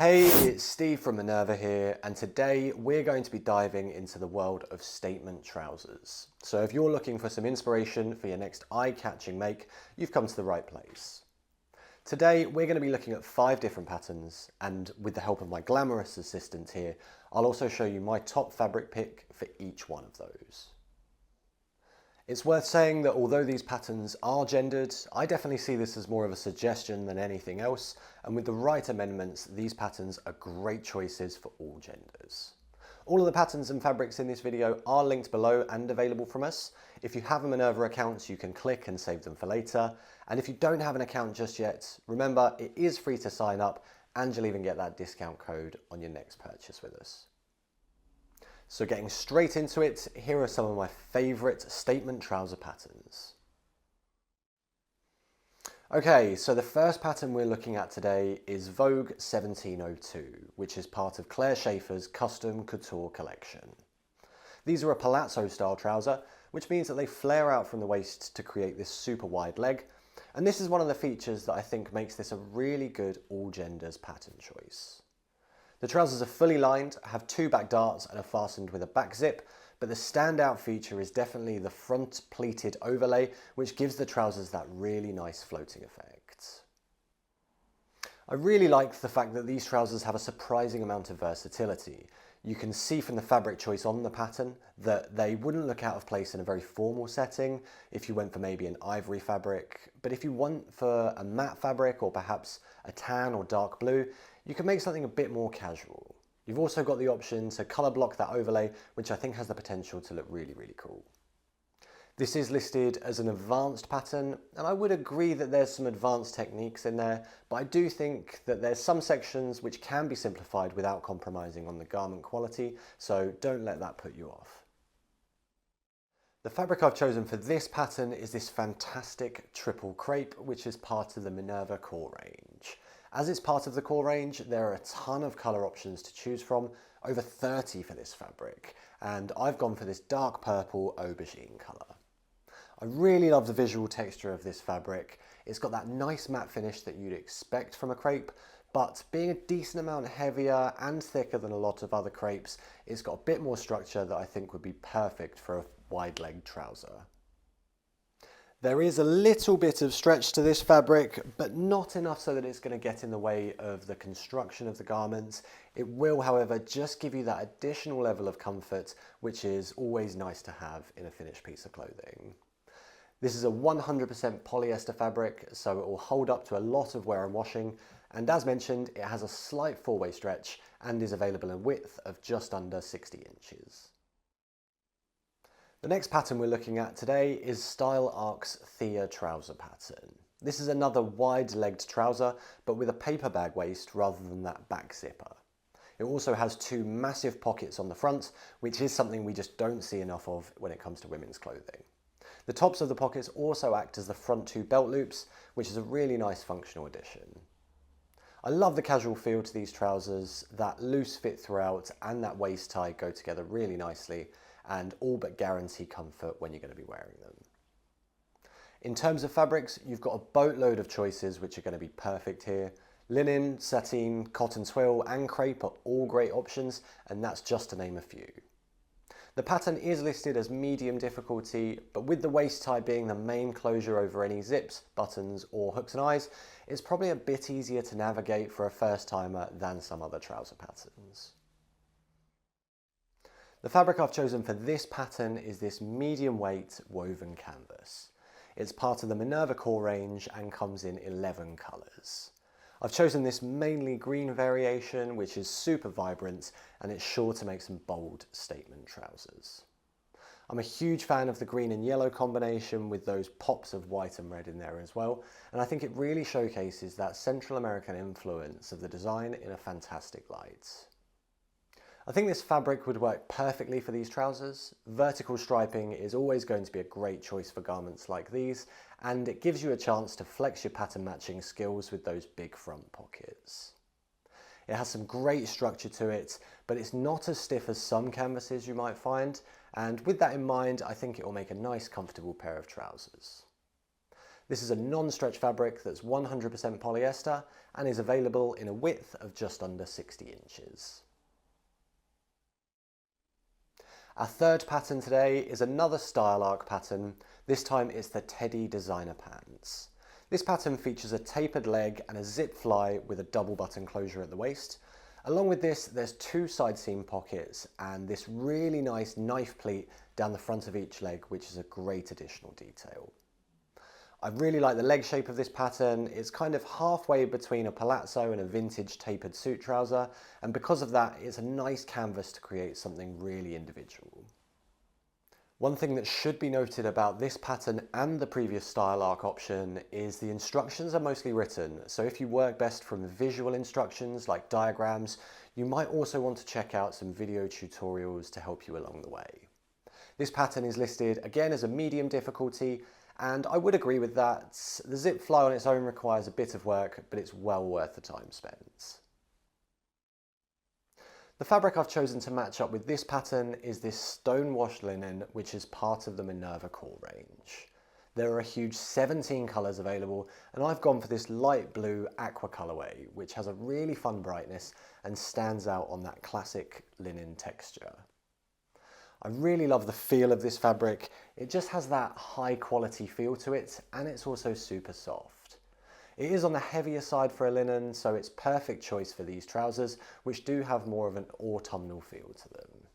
Hey, it's Steve from Minerva here, and today we're going to be diving into the world of statement trousers. So if you're looking for some inspiration for your next eye-catching make, you've come to the right place. Today we're going to be looking at 5 different patterns, and with the help of my glamorous assistant here, I'll also show you my top fabric pick for each one of those. It's worth saying that although these patterns are gendered, I definitely see this as more of a suggestion than anything else, and with the right amendments, these patterns are great choices for all genders. All of the patterns and fabrics in this video are linked below and available from us. If you have a Minerva account, you can click and save them for later. And if you don't have an account just yet, remember it is free to sign up, and you'll even get that discount code on your next purchase with us. So getting straight into it, here are some of my favourite statement trouser patterns. Okay, so the first pattern we're looking at today is Vogue 1702, which is part of Claire Schaefer's custom couture collection. These are a Palazzo style trouser, which means that they flare out from the waist to create this super wide leg. And this is one of the features that I think makes this a really good all genders pattern choice. The trousers are fully lined, have 2 back darts and are fastened with a back zip, but the standout feature is definitely the front pleated overlay, which gives the trousers that really nice floating effect. I really like the fact that these trousers have a surprising amount of versatility. You can see from the fabric choice on the pattern that they wouldn't look out of place in a very formal setting if you went for maybe an ivory fabric, but if you want for a matte fabric or perhaps a tan or dark blue, you can make something a bit more casual. You've also got the option to colour block that overlay, which I think has the potential to look really, really cool. This is listed as an advanced pattern, and I would agree that there's some advanced techniques in there, but I do think that there's some sections which can be simplified without compromising on the garment quality, so don't let that put you off. The fabric I've chosen for this pattern is this fantastic triple crepe, which is part of the Minerva core range. As it's part of the core range, there are a ton of colour options to choose from, over 30 for this fabric, and I've gone for this dark purple aubergine colour. I really love the visual texture of this fabric. It's got that nice matte finish that you'd expect from a crepe, but being a decent amount heavier and thicker than a lot of other crepes, it's got a bit more structure that I think would be perfect for a wide leg trouser. There is a little bit of stretch to this fabric, but not enough so that it's going to get in the way of the construction of the garments. It will, however, just give you that additional level of comfort, which is always nice to have in a finished piece of clothing. This is a 100% polyester fabric, so it will hold up to a lot of wear and washing, and as mentioned, it has a slight 4-way stretch and is available in width of just under 60 inches. The next pattern we're looking at today is Style Arc's Thea trouser pattern. This is another wide-legged trouser, but with a paper bag waist rather than that back zipper. It also has 2 massive pockets on the front, which is something we just don't see enough of when it comes to women's clothing. The tops of the pockets also act as the front 2 belt loops, which is a really nice functional addition. I love the casual feel to these trousers. That loose fit throughout and that waist tie go together really nicely, and all but guarantee comfort when you're going to be wearing them. In terms of fabrics, you've got a boatload of choices which are going to be perfect here. Linen, sateen, cotton twill and crepe are all great options, and that's just to name a few. The pattern is listed as medium difficulty, but with the waist tie being the main closure over any zips, buttons or hooks and eyes, it's probably a bit easier to navigate for a first timer than some other trouser patterns. The fabric I've chosen for this pattern is this medium weight woven canvas. It's part of the Minerva core range and comes in 11 colours. I've chosen this mainly green variation, which is super vibrant, and it's sure to make some bold statement trousers. I'm a huge fan of the green and yellow combination with those pops of white and red in there as well, and I think it really showcases that Central American influence of the design in a fantastic light. I think this fabric would work perfectly for these trousers. Vertical striping is always going to be a great choice for garments like these, and it gives you a chance to flex your pattern matching skills with those big front pockets. It has some great structure to it, but it's not as stiff as some canvases you might find, and with that in mind, I think it will make a nice comfortable pair of trousers. This is a non-stretch fabric that's 100% polyester and is available in a width of just under 60 inches. Our third pattern today is another style arc pattern. This time it's the Teddy designer pants. This pattern features a tapered leg and a zip fly with a double button closure at the waist. Along with this, there's two side seam pockets and this really nice knife pleat down the front of each leg, which is a great additional detail. I really like the leg shape of this pattern. It's kind of halfway between a palazzo and a vintage tapered suit trouser, and because of that, it's a nice canvas to create something really individual. One thing that should be noted about this pattern and the previous style arc option is the instructions are mostly written, so if you work best from visual instructions like diagrams, you might also want to check out some video tutorials to help you along the way. This pattern is listed again as a medium difficulty, and I would agree with that. The zip fly on its own requires a bit of work, but it's well worth the time spent. The fabric I've chosen to match up with this pattern is this stone-washed linen, which is part of the Minerva core range. There are a huge 17 colours available, and I've gone for this light blue aqua colourway, which has a really fun brightness and stands out on that classic linen texture. I really love the feel of this fabric. It just has that high quality feel to it, and it's also super soft. It is on the heavier side for a linen, so it's perfect choice for these trousers, which do have more of an autumnal feel to them.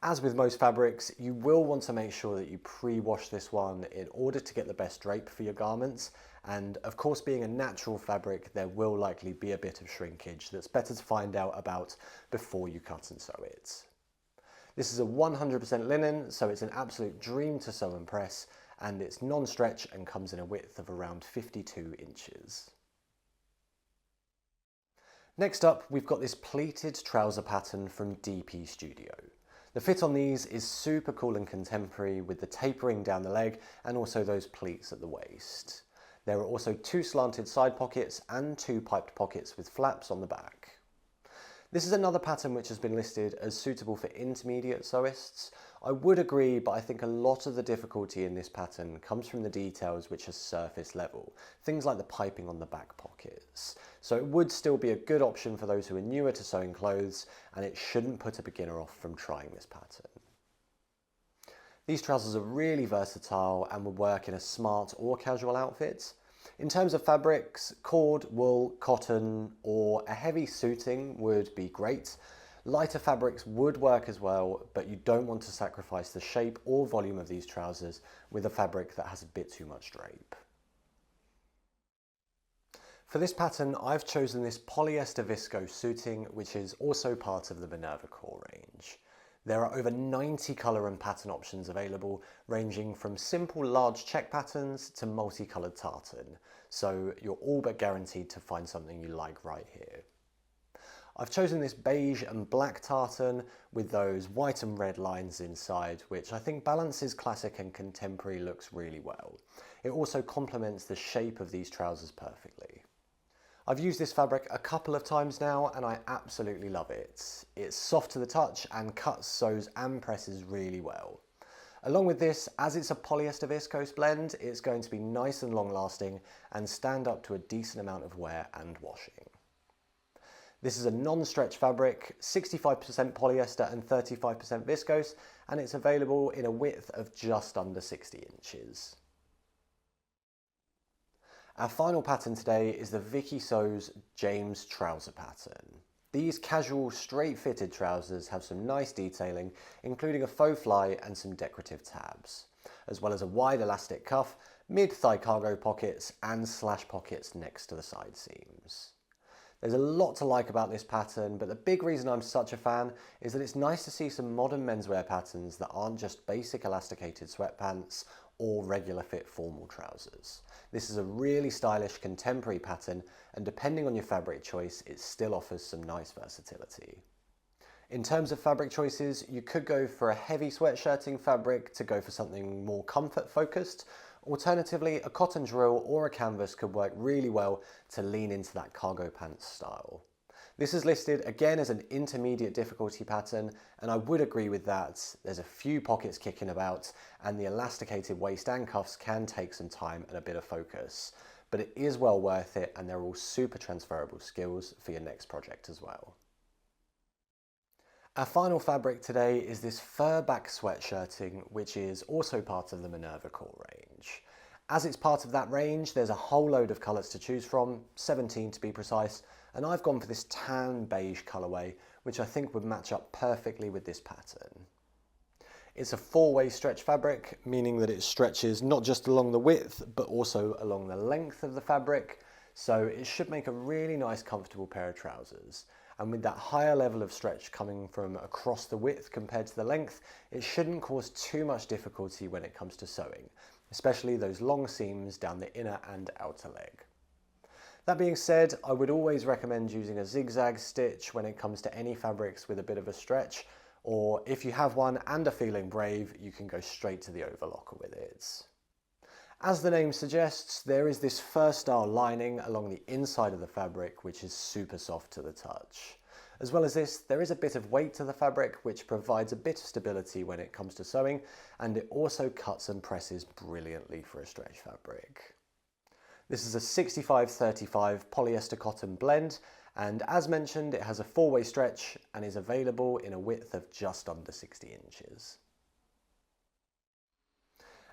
As with most fabrics, you will want to make sure that you pre-wash this one in order to get the best drape for your garments, and of course, being a natural fabric, there will likely be a bit of shrinkage that's better to find out about before you cut and sew it. This is a 100% linen, so it's an absolute dream to sew and press, and it's non-stretch and comes in a width of around 52 inches. Next up, we've got this pleated trouser pattern from DP Studio. The fit on these is super cool and contemporary, with the tapering down the leg and also those pleats at the waist. There are also two slanted side pockets and two piped pockets with flaps on the back. This is another pattern which has been listed as suitable for intermediate sewists. I would agree, but I think a lot of the difficulty in this pattern comes from the details which are surface level, things like the piping on the back pockets. So it would still be a good option for those who are newer to sewing clothes, and it shouldn't put a beginner off from trying this pattern. These trousers are really versatile and would work in a smart or casual outfit. In terms of fabrics, cord, wool, cotton, or a heavy suiting would be great. Lighter fabrics would work as well, but you don't want to sacrifice the shape or volume of these trousers with a fabric that has a bit too much drape. For this pattern, I've chosen this polyester viscose suiting, which is also part of the Minerva core range. There are over 90 colour and pattern options available, ranging from simple large check patterns to multicoloured tartan, so you're all but guaranteed to find something you like right here. I've chosen this beige and black tartan with those white and red lines inside, which I think balances classic and contemporary looks really well. It also complements the shape of these trousers perfectly. I've used this fabric a couple of times now and I absolutely love it. It's soft to the touch and cuts, sews and presses really well. Along with this, as it's a polyester viscose blend, it's going to be nice and long lasting and stand up to a decent amount of wear and washing. This is a non-stretch fabric, 65% polyester and 35% viscose, and it's available in a width of just under 60 inches. Our final pattern today is the Viki Sews James trouser pattern. These casual, straight-fitted trousers have some nice detailing, including a faux fly and some decorative tabs, as well as a wide elastic cuff, mid-thigh cargo pockets, and slash pockets next to the side seams. There's a lot to like about this pattern, but the big reason I'm such a fan is that it's nice to see some modern menswear patterns that aren't just basic elasticated sweatpants or regular fit formal trousers. This is a really stylish contemporary pattern, and depending on your fabric choice, it still offers some nice versatility. In terms of fabric choices, you could go for a heavy sweatshirting fabric to go for something more comfort focused. Alternatively, a cotton drill or a canvas could work really well to lean into that cargo pants style. This is listed again as an intermediate difficulty pattern, and I would agree with that. There's a few pockets kicking about, and the elasticated waist and cuffs can take some time and a bit of focus. But it is well worth it, and they're all super transferable skills for your next project as well. Our final fabric today is this fur back sweatshirting, which is also part of the Minerva core range. As it's part of that range, there's a whole load of colours to choose from, 17 to be precise, and I've gone for this tan beige colourway, which I think would match up perfectly with this pattern. It's a four-way stretch fabric, meaning that it stretches not just along the width, but also along the length of the fabric, so it should make a really nice, comfortable pair of trousers. And with that higher level of stretch coming from across the width compared to the length, it shouldn't cause too much difficulty when it comes to sewing, especially those long seams down the inner and outer leg. That being said, I would always recommend using a zigzag stitch when it comes to any fabrics with a bit of a stretch, or if you have one and are feeling brave, you can go straight to the overlocker with it. As the name suggests, there is this fur style lining along the inside of the fabric, which is super soft to the touch. As well as this, there is a bit of weight to the fabric, which provides a bit of stability when it comes to sewing, and it also cuts and presses brilliantly for a stretch fabric. This is a 65-35 polyester cotton blend, and as mentioned, it has a four-way stretch and is available in a width of just under 60 inches.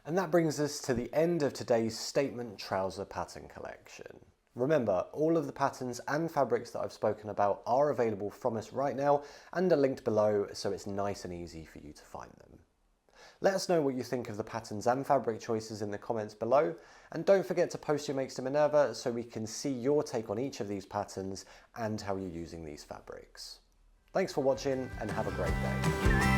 And that brings us to the end of today's Statement Trouser Pattern collection. Remember, all of the patterns and fabrics that I've spoken about are available from us right now and are linked below, so it's nice and easy for you to find them. Let us know what you think of the patterns and fabric choices in the comments below, and don't forget to post your makes to Minerva so we can see your take on each of these patterns and how you're using these fabrics. Thanks for watching and have a great day.